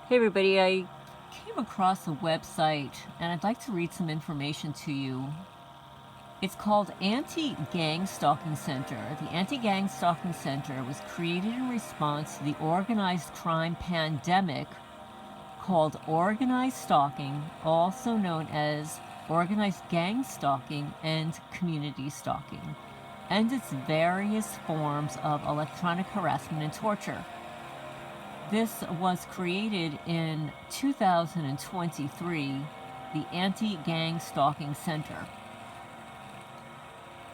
Hey everybody, I came across a website and I'd like to read some information to you. It's called Anti-Gang Stalking Center. The Anti-Gang Stalking Center was created in response to the organized crime pandemic called organized stalking, also known as organized gang stalking and community stalking, and its various forms of electronic harassment and torture. This was created in 2023, the Anti-Gang Stalking Center.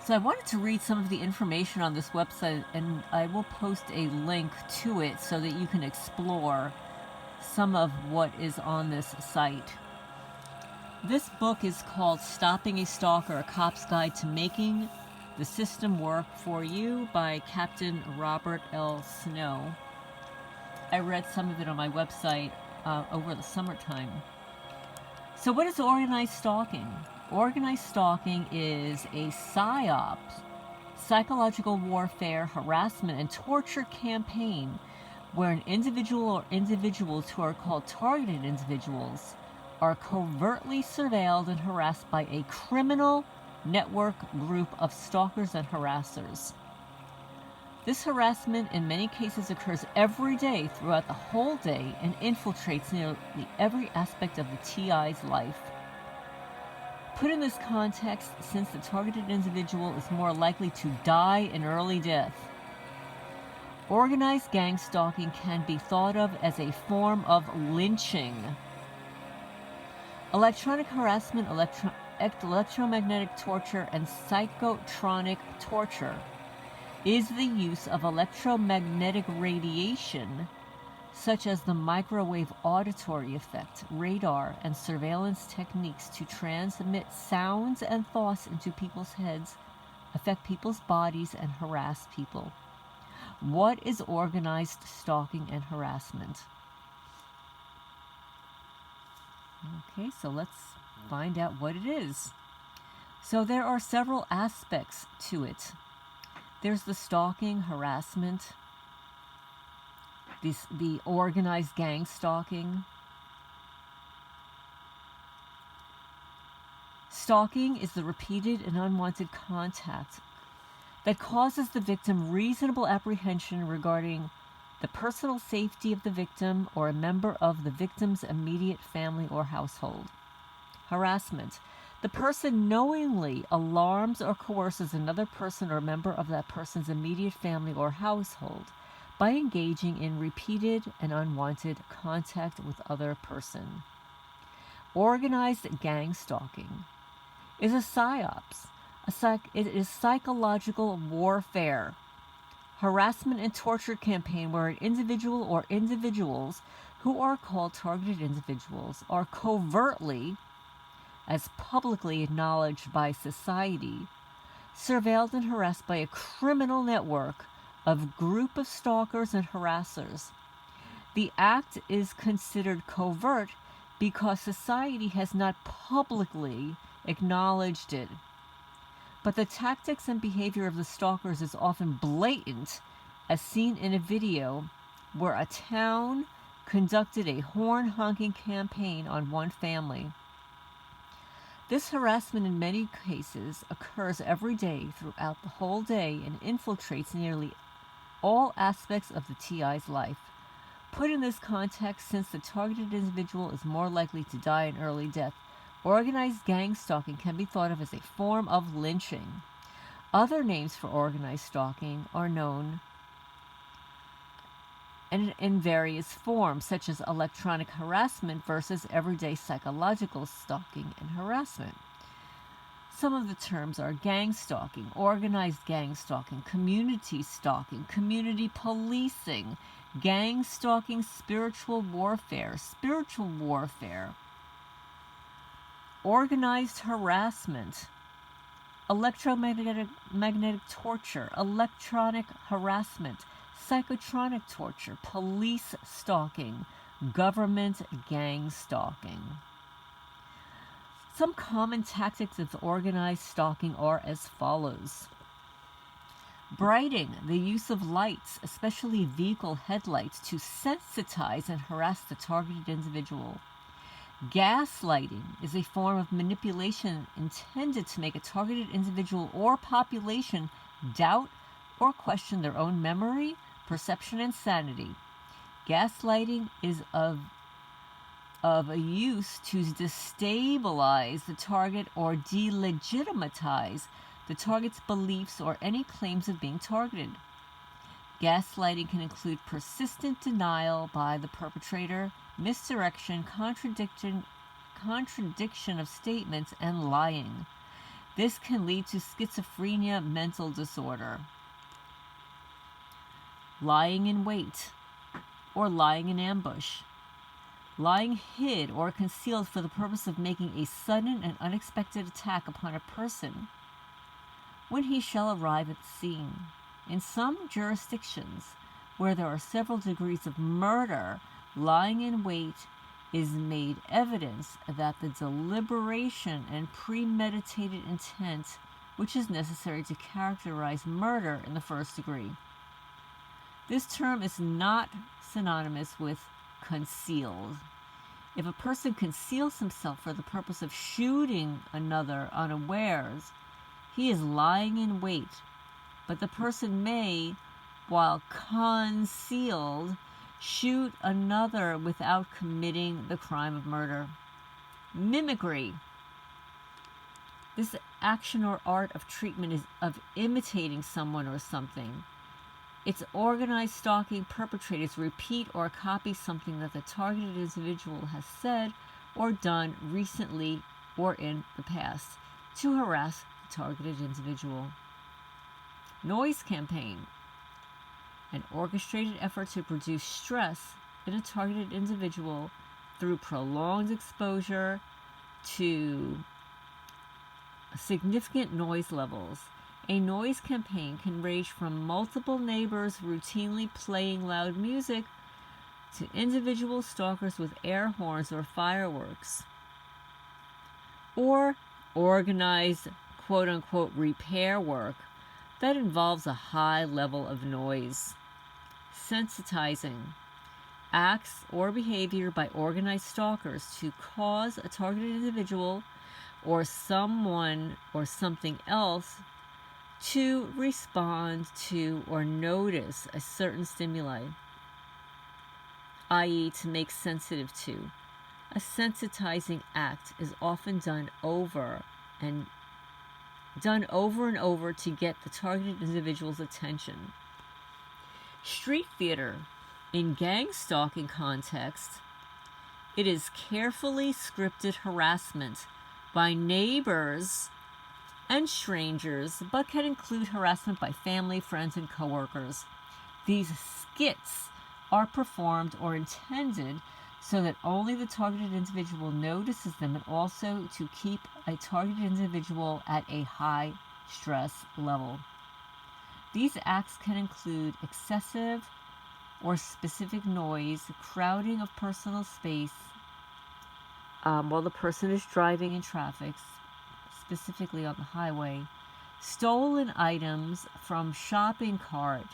So I wanted to read some of the information on this website, and I will post a link to it so that you can explore some of what is on this site. This book is called Stopping a Stalker, A Cop's Guide to Making the System Work for You by Captain Robert L. Snow. I read some of it on my website over the summertime. So what is organized stalking? Organized stalking is a PSYOP, psychological warfare, harassment, and torture campaign where an individual or individuals who are called targeted individuals are covertly surveilled and harassed by a criminal network group of stalkers and harassers. This harassment in many cases occurs every day throughout the whole day and infiltrates nearly every aspect of the TI's life. Put in this context, since the targeted individual is more likely to die an early death, organized gang stalking can be thought of as a form of lynching. Electronic harassment, electromagnetic torture, and psychotronic torture is the use of electromagnetic radiation, such as the microwave auditory effect, radar, and surveillance techniques to transmit sounds and thoughts into people's heads, affect people's bodies, and harass people. What is organized stalking and harassment? Okay, so let's find out what it is. So there are several aspects to it. There's the stalking, harassment, the organized gang stalking. Stalking is the repeated and unwanted contact that causes the victim reasonable apprehension regarding the personal safety of the victim or a member of the victim's immediate family or household. Harassment. The person knowingly alarms or coerces another person or member of that person's immediate family or household by engaging in repeated and unwanted contact with other person. Organized gang stalking is a PSYOPs. It is psychological warfare, harassment and torture campaign where an individual or individuals who are called targeted individuals are covertly, as publicly acknowledged by society, surveilled and harassed by a criminal network of group of stalkers and harassers. The act is considered covert because society has not publicly acknowledged it. But the tactics and behavior of the stalkers is often blatant, as seen in a video where a town conducted a horn-honking campaign on one family. This harassment in many cases occurs every day throughout the whole day and infiltrates nearly all aspects of the TI's life. Put in this context, since the targeted individual is more likely to die an early death, organized gang stalking can be thought of as a form of lynching. Other names for organized stalking are known and in various forms, such as electronic harassment versus everyday psychological stalking and harassment. Some of the terms are gang stalking, organized gang stalking, community stalking, community policing, gang stalking, spiritual warfare, organized harassment, electromagnetic torture, electronic harassment, psychotronic torture, police stalking, government gang stalking. Some common tactics of organized stalking are as follows. Brighting, the use of lights, especially vehicle headlights, to sensitize and harass the targeted individual. Gaslighting is a form of manipulation intended to make a targeted individual or population doubt or question their own memory, perception, and sanity. Gaslighting is of a use to destabilize the target or delegitimize the target's beliefs or any claims of being targeted. Gaslighting can include persistent denial by the perpetrator, misdirection, contradiction of statements, and lying. This can lead to schizophrenia, mental disorder. Lying in wait or lying in ambush. Lying hid or concealed for the purpose of making a sudden and unexpected attack upon a person when he shall arrive at the scene. In some jurisdictions where there are several degrees of murder, lying in wait is made evidence that the deliberation and premeditated intent which is necessary to characterize murder in the first degree. This term is not synonymous with concealed. If a person conceals himself for the purpose of shooting another unawares, he is lying in wait, but the person may, while concealed, shoot another without committing the crime of murder. Mimicry. This action or art of treatment is of imitating someone or something. Its organized stalking perpetrators repeat or copy something that the targeted individual has said or done recently or in the past to harass the targeted individual. Noise campaign. An orchestrated effort to produce stress in a targeted individual through prolonged exposure to significant noise levels. A noise campaign can range from multiple neighbors routinely playing loud music to individual stalkers with air horns or fireworks, or organized quote-unquote repair work that involves a high level of noise. Sensitizing. Acts or behavior by organized stalkers to cause a targeted individual or someone or something else to respond to or notice a certain stimuli, i.e., to make sensitive to. A sensitizing act is often done over and over to get the targeted individual's attention. Street theater. In gang stalking context, it is carefully scripted harassment by neighbors and strangers, but can include harassment by family, friends, and coworkers. These skits are performed or intended so that only the targeted individual notices them, and also to keep a targeted individual at a high stress level. These acts can include excessive or specific noise, crowding of personal space while the person is driving in traffic, specifically on the highway, stolen items from shopping cart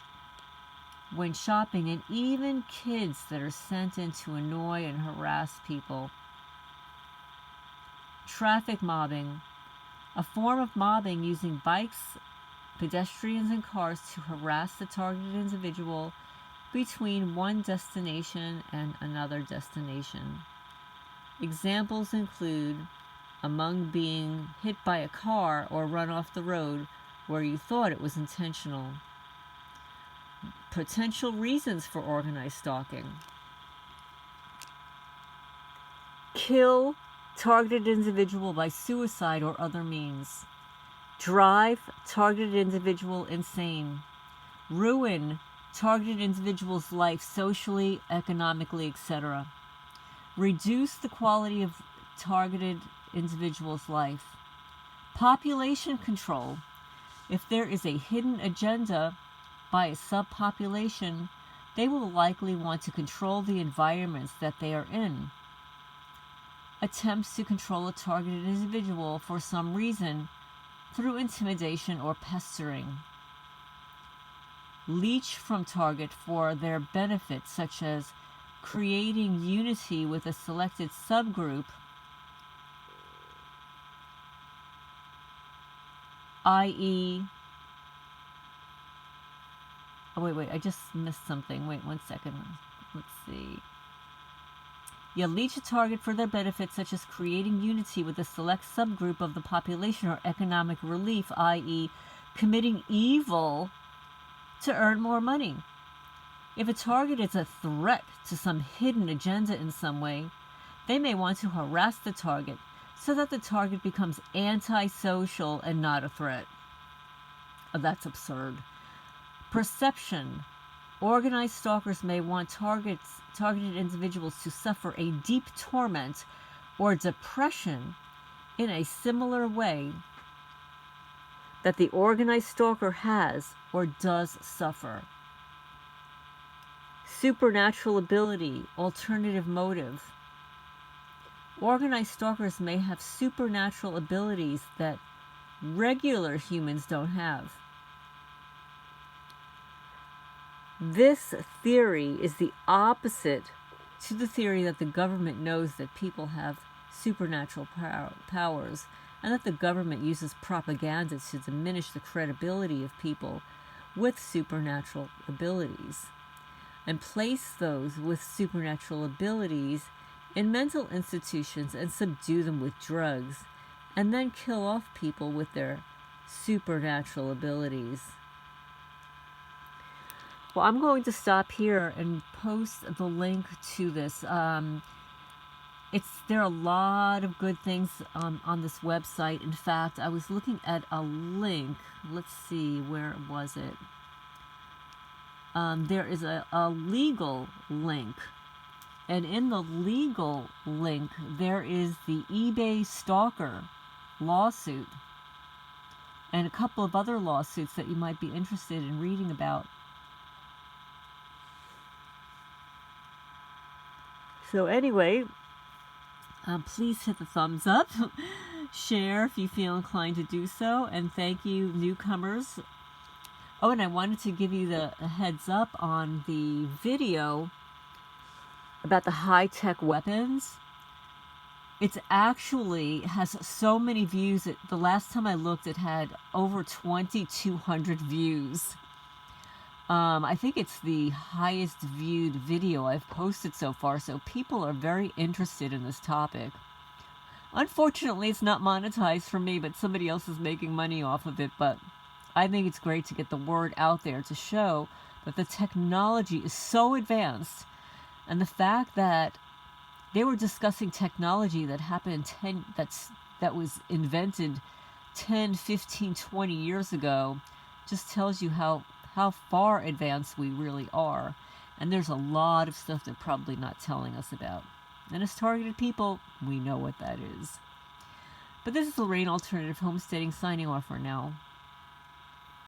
when shopping, and even kids that are sent in to annoy and harass people. Traffic mobbing, a form of mobbing using bikes, pedestrians, and cars to harass the targeted individual between one destination and another destination. Examples include among being hit by a car or run off the road where you thought it was intentional. Potential reasons for organized stalking. Kill targeted individual by suicide or other means. Drive targeted individual insane. Ruin targeted individual's life socially, economically, etc. Reduce the quality of targeted individual's life. Population control. If there is a hidden agenda by a subpopulation, they will likely want to control the environments that they are in. Attempts to control a targeted individual for some reason through intimidation or pestering. leech from target for their benefits, such as creating unity with a selected subgroup, i.e. Oh, wait, I just missed something. Wait 1 second. Let's see. Yeah, leech a target for their benefits, such as creating unity with a select subgroup of the population, or economic relief, i.e. committing evil to earn more money. If a target is a threat to some hidden agenda in some way, they may want to harass the target so that the target becomes antisocial and not a threat. Oh, that's absurd. Perception. Organized stalkers may want targeted individuals to suffer a deep torment or depression in a similar way that the organized stalker has or does suffer. Supernatural ability, alternative motive. Organized stalkers may have supernatural abilities that regular humans don't have. This theory is the opposite to the theory that the government knows that people have supernatural powers, and that the government uses propaganda to diminish the credibility of people with supernatural abilities, and place those with supernatural abilities in mental institutions and subdue them with drugs, and then kill off people with their supernatural abilities. Well, I'm going to stop here and post the link to this. There are a lot of good things on this website. In fact, I was looking at a link. Let's see, where was it? There is a legal link. And in the legal link, there is the eBay stalker lawsuit and a couple of other lawsuits that you might be interested in reading about. So anyway, please hit the thumbs up, share if you feel inclined to do so, and thank you, newcomers. Oh, and I wanted to give you a heads up on the video about the high-tech weapons. It actually has so many views. The last time I looked, it had over 2,200 views. I think it's the highest viewed video I've posted so far, so people are very interested in this topic. Unfortunately, it's not monetized for me, but somebody else is making money off of it. But I think it's great to get the word out there to show that the technology is so advanced, and the fact that they were discussing technology that happened that was invented 10, 15, 20 years ago just tells you how far advanced we really are. And there's a lot of stuff they're probably not telling us about. And as targeted people, we know what that is. But this is Lorraine, Alternative Homesteading, signing off for now.